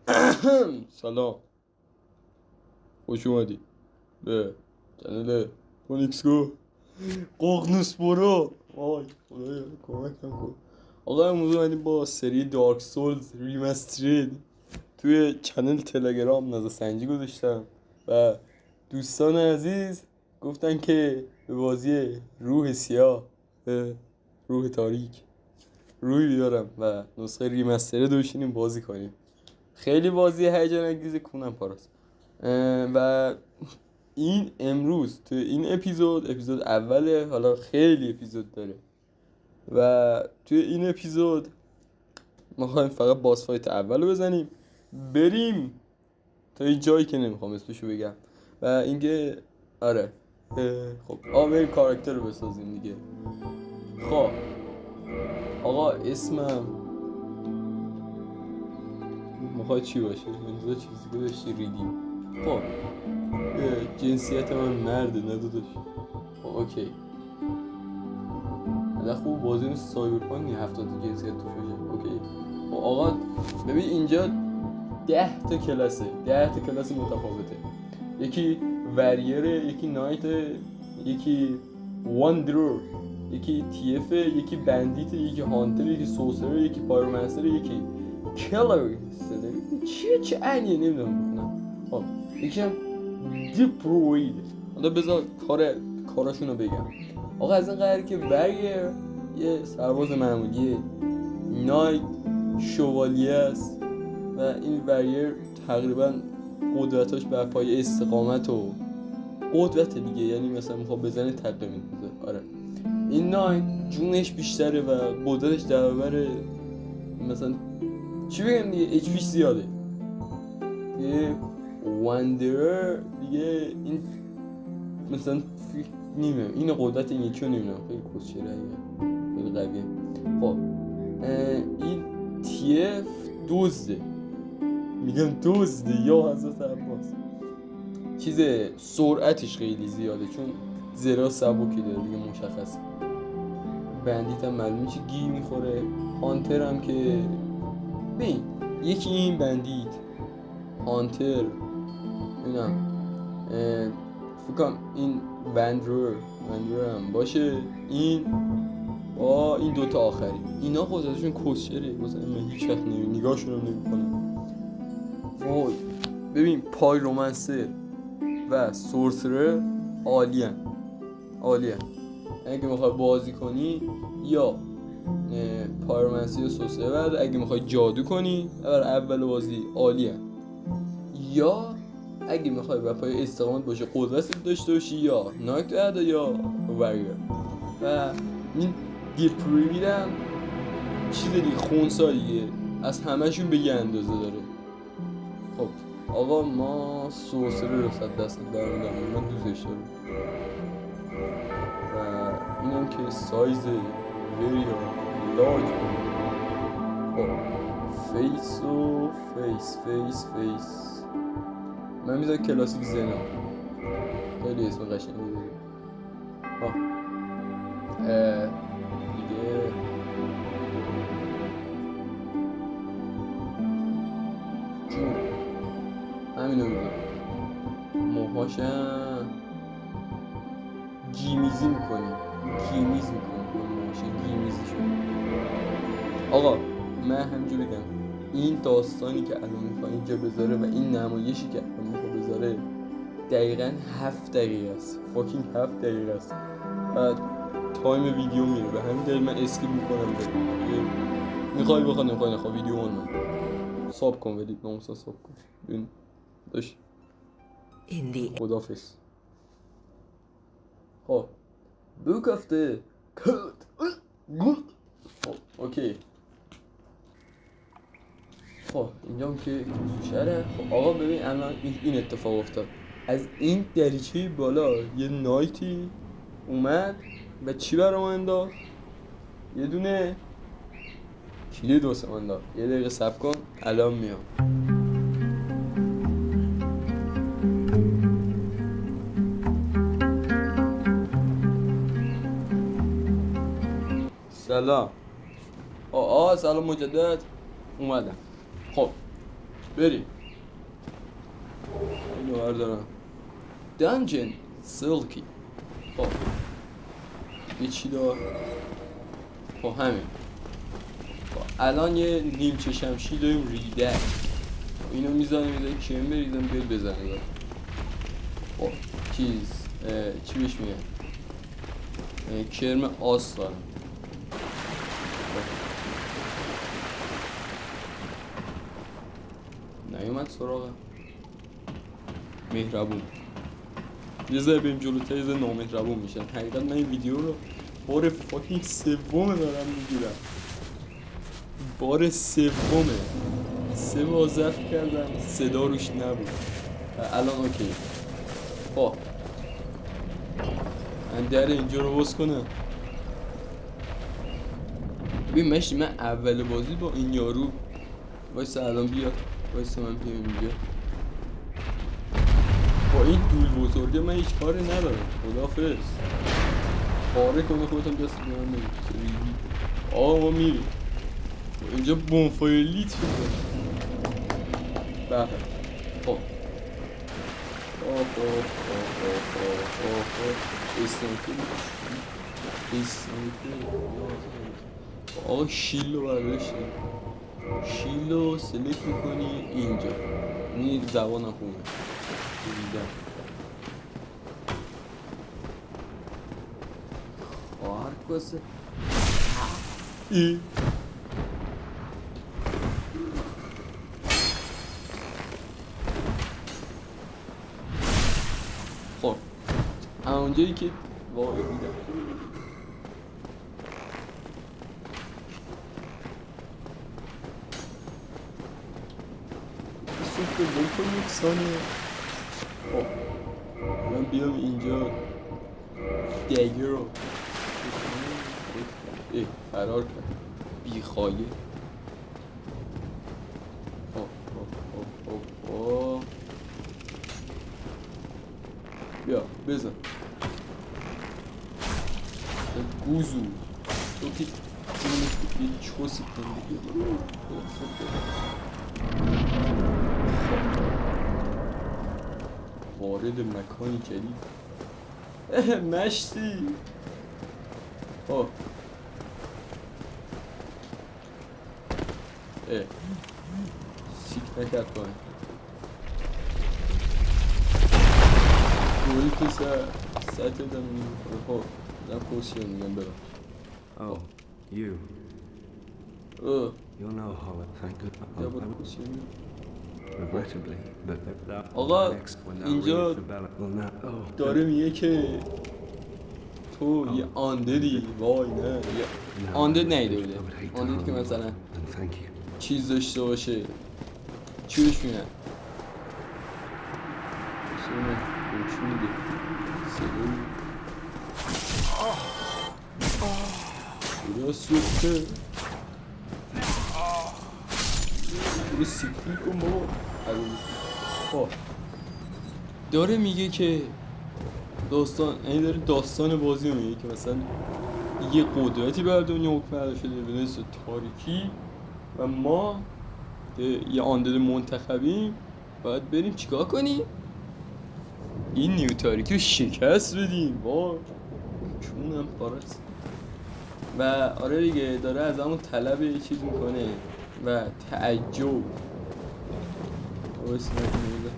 سلام، خوش اومدی به چنل فونیکسکو ققنوس برو. وای خدایا کمکم کن. آقا امروز اومدیم با سری دارک سولز ریمسترید توی چنل تلگرام نظرسنجی گذاشتم و دوستان عزیز گفتن که به بازی روح سیاه، روح تاریک روی بیارم و نسخه ریمستره بشینیم بازی کنیم. خیلی بازی هیجان انگیز کونم پاراست. و این امروز تو این اپیزود اوله، حالا خیلی اپیزود داره و توی این اپیزود ما خواهیم فقط باس فایت اول رو بزنیم بریم تا این جایی که نمیخوام اسمشو بگم و اینکه آره خب بریم کاراکتر رو بسازیم دیگه. خب آقا اسمم میخواد چی باشه؟ اینجا چیزی که داشتی ریدیم. خب جنسیت من مرده نداداش. خب اوکی نه خوب بازی مثل سایبرپانک 70 جنسیت توش باشه. اوکی خب آقا ببین اینجا 10 تا کلاسه، 10 تا کلاس متفاوته. یکی وریره، یکی نایت، یکی واندرر، یکی تیف، یکی بندیت، یکی هانتر، یکی سوسر، یکی پایرومنسر، یکی کلر. چه عنیه نمیدونم بکنم. خب یکی هم دیپروید. حالا بذار کاراشونو بگم. آقا از این قراره که وریر یه سرباز معمولیه، نایت شوالیه است و این وریر تقریبا قدرتاش بر پای استقامت و قدرت دیگه، یعنی مثلا میخواد بزنه تقه میندازه. آره این نایت جونش بیشتره و قدرتش در برابر مثلا چی بگم دیگه اچ پیش زیاده. یه واندرر دیگه این مثلا نیمه این قدرت این یکی رو نمیدونم، خیلی کسچه رایه، خیلی قویه. خب این تیف دوزده، میگم دوزده یا حضرت عباس. چیز سرعتش خیلی زیاده چون زرا سبوکی داره دیگه مشخصه. بندیت هم معلومه چی گیر میخوره. هانتر هم که ببین یکی این بندیت هانتر اینم فکرم این وندرر هم باشه. این با این دوتا آخری اینا خودشون کسچره مثلا من هیچ وقت نگاهشون رو نمیکنم. وای ببین پایرومنسر و سورسرر عالیه. اگه میخوای بازی کنی یا پایرومنسی یا سورسرر، اگه میخوای جادو کنی برای اول بازی عالیه، یا اگه میخوای بر پای استقامت باشه قدرت داشته باشی یا نایت ادا یا وریر. و این دیپریوید هم چیز دیگه خونسا دیگه از همهشون به یه اندازه داره. خب آقا ما سورسر رو صد دست برمیدم، من دوزش دارم و اینم که سایز وری لارج. خب فیس و فیس من میذارم کلاسیک زنا، خیلی اسم قشنگی داره. دیگه جون همینو میذارم. موهاشم گیمیزی میکنی گیمیزی شد. آقا من همینجا بگم این داستانی که الان میخواد اینجا بذاره و این نمایشی که الان میخواد بذاره دقیقاً 7 دقیقه است، فاکینگ 7 دقیقه است و تایم ویدیو میره به همین دلیل من اسکیپ میکنم. میخوای نخواه ویدیو من ساب کن، ولی ناموسا ساب کن ببین داشت خدافظ. خب بوک افته اوکی. خب اینجا که شهره. خب آقا ببین الان این اتفاق افتاد. از این دریچه بالا یه نایتی اومد و چی برام انداخت؟ یه دونه کلید واسه من انداخت. یه دقیقه صبر کن الان میام. سلام. سلام مجدد اومدم. خب بریم اینو بردارم دنجن سلکی خب یه چی دار خب همین خب الان یه نیمچه شمشیر داریم ریده اینو میزنم میزنم کیم بریزم بیاد بزنه خب چی بهش میگه کرم آس دارم نیومد سراغم مهربون یه ذره بریم جلوتر یه ذره نامهربون میشن حقیقت من این ویدیو رو بار فاکینگ سومه دارم میگیرم بار سومه 3 بار ضبط کردم صدا روش نبود الان اوکی خب من در اینجا رو باز کنم ببین من اول بازی با این یارو وایسا الان بیاد وایسا من بیام اینجا با این دول بزرگه من هیچ کاری ندارم خداحافظ پاره کنه خودتم دست بیان نمید آقا ما میریم اینجا بونفایلیت شده بله خب آقا شیل رو برداشتیم شیل رو سلیکت میکنی اینجا این زبانم خوبه دیدم آرک واسه ای خب اونجایی که وای دیدم سوپر بکن یک ثانیه خب من بیام اینجا دیگر رو فرار کرد بی خایه بیا بزن گوزو تو که یه چوسی کنده وارد مکانی جدید مشتی خب سیک نکرد پایین گویی که سطح دم میکنه خب نه پوسیه میگم برم Oh, you. You'll know Holland, thank یا پوسیه میگم regrettably, but that آقا next when that اینجا will not. داره میگه که تو یه آندری وای نه یه آندر نیده بوده آندر که مثلا چیز داشته باشه چی بهش میگن چی میگه صدا سوخته برو سیکلی کن بابا خب داره میگه که داستان این داره داستان بازی رو میگه که مثلا یه قدرتی بر دنیا حکم شده به نسبت تاریکی و ما یه آندر منتخبیم باید بریم چیکار کنیم این نیو تاریکی رو شکست بدیم وای چونم پارست و آره دیگه داره از همون طلب یه چیز میکنه و تعجب اسم نمیده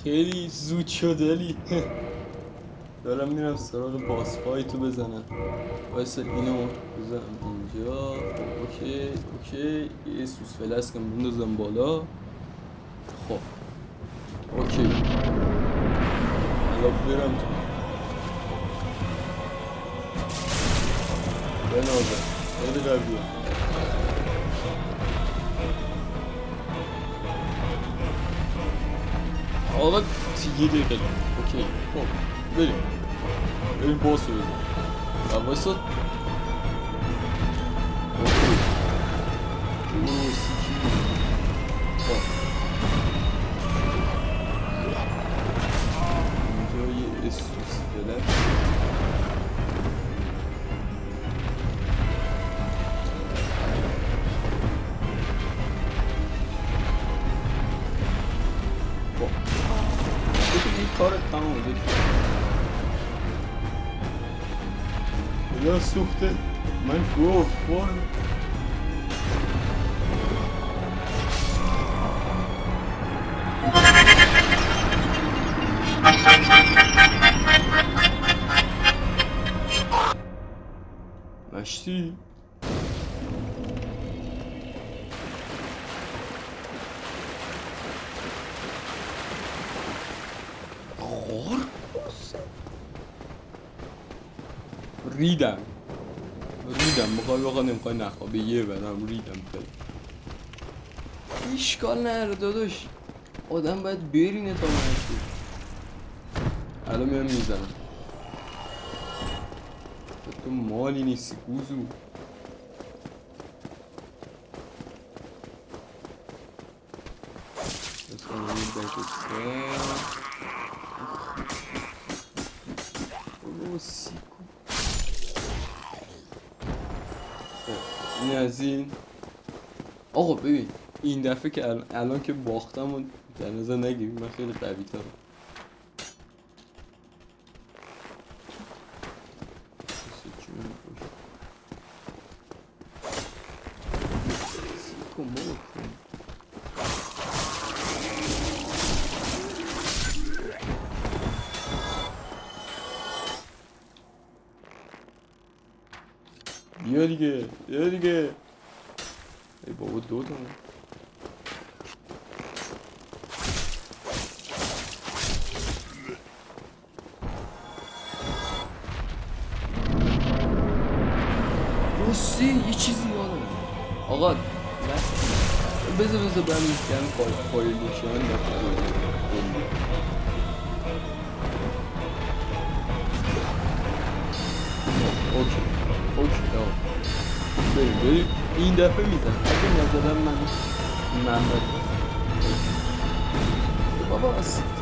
خیلی زود شد ولی دارم میرم سراغ باس فایتو بزنم وایسا اینو بزنم اینجا اوکی یه سوس فلسکم بندازم بالا خب اوکی الان برم تو بنازم خیلی قویه آقا یه دقیقه اوکی خب بریم باز رو بزن وایسا اوکی برو سیکی خب اینجا یه اسوس دلت کارت تمومه یا سوخته من گفت برو مشتی ریدم میخوای نخواه به یه بدم ریدم خیلی اشکال نره داداش آدم باید برینه تا منشی الان میام میزنم تو مالی نیستی گوزو این از این آقا ببین این دفعه که الان که باختم و در نظر نگیریم من خیلی قوی ترم بیا دیگه ای بابا دو تا راستی یه چیزی یادم آقا بذار برم میگم فایل نشان اوکی بریم این دفعه میزن اگه نزدم من محمد بابا اصلا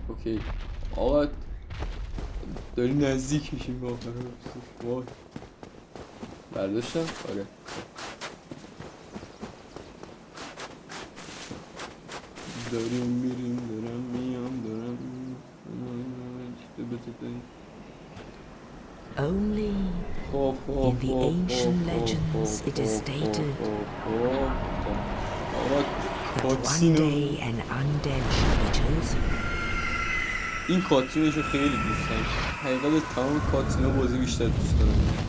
اوکی آقا داری نزدیک میشیم واقعا برداشتم آره داریم میریم دارم میام Only in the ancient legends it is stated that one day an undead shall be chosen. این کاتسینشو خیلی دوست دارم حقیقت تمام کاتسینا بازی بیشتر دوست دارم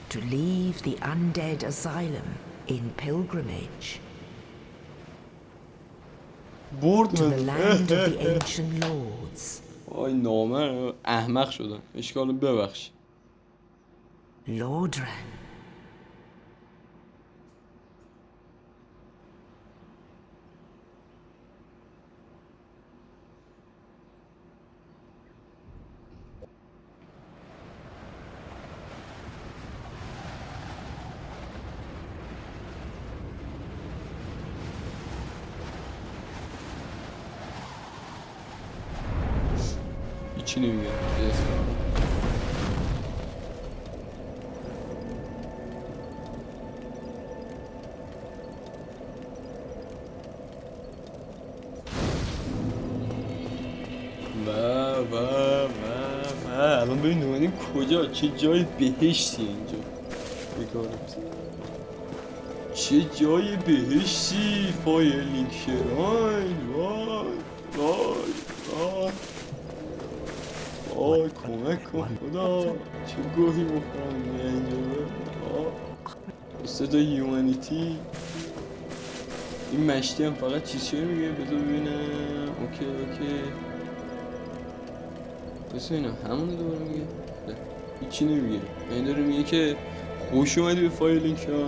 To leave the undead asylum in pilgrimage to the land of the ancient lords. آی نامه احمق شدم اشکالو ببخش Lordran. هیچی نمیگم الان ببین اومدیم کجا چه جای بهشتی اینجا چه جای بهشتی فایرلینگ شراین وای آی کمک کن خدا چه گوهی بخورم اینجا استاد هیومانیتی این مشتی هم فقط چی میگه بذار ببینم اوکی بس ببینم همونو دوباره میگه نه هیچی نمیگه این داره میگه که خوش اومدی به فایلینگ شاین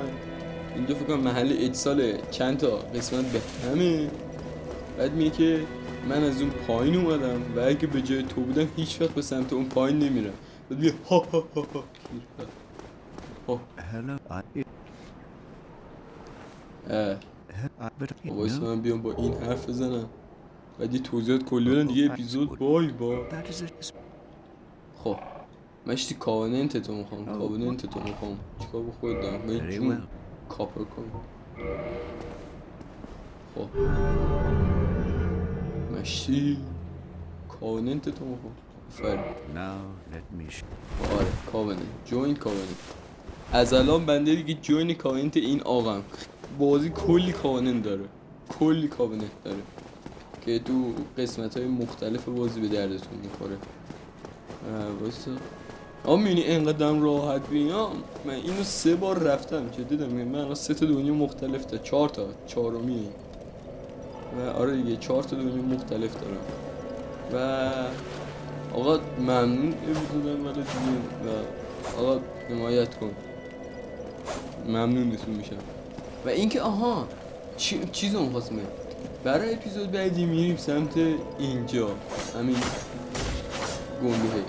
اینجا فکر کنم محل اتصال چند تا قسمت به همه بعد میگه که من از اون پایین اومدم و اگه به جای تو بودم هیچ وقت به سمت اون پایین نمیرم بعد میگه ها ها ها ها Hello, but وایس من بیام با این حرف بزنم بعد یه توضیحات کلی بدم دیگه اپیزود با that is it. خب مشتی کاوننت تو میخوام چیکار با خود دارم من Very جون well. کاپر کنم خب مشتی کاوننت تو میخوام فرد Now let me show. آره کاوننت جوین کاوننت از الان بنده دیگه جوین کاوننت این آقام بازی کلی کاوننت داره که تو قسمت های مختلف بازی به دردتون میخوره واسه میبینی انقدرم راحت بیام من اینو 3 بار رفتم جدی دارم میگم من الان 3 تا دنیا مختلف دارم 4 تا چهارمی و آره دیگه 4 تا دنیا مختلف دارم و آقا ممنون بودم ولی دیگه و آقا حمایت کن ممنونتون میشم و اینکه آها چیزو می‌خواستم برای اپیزود بعدی میریم سمت اینجا همین گنده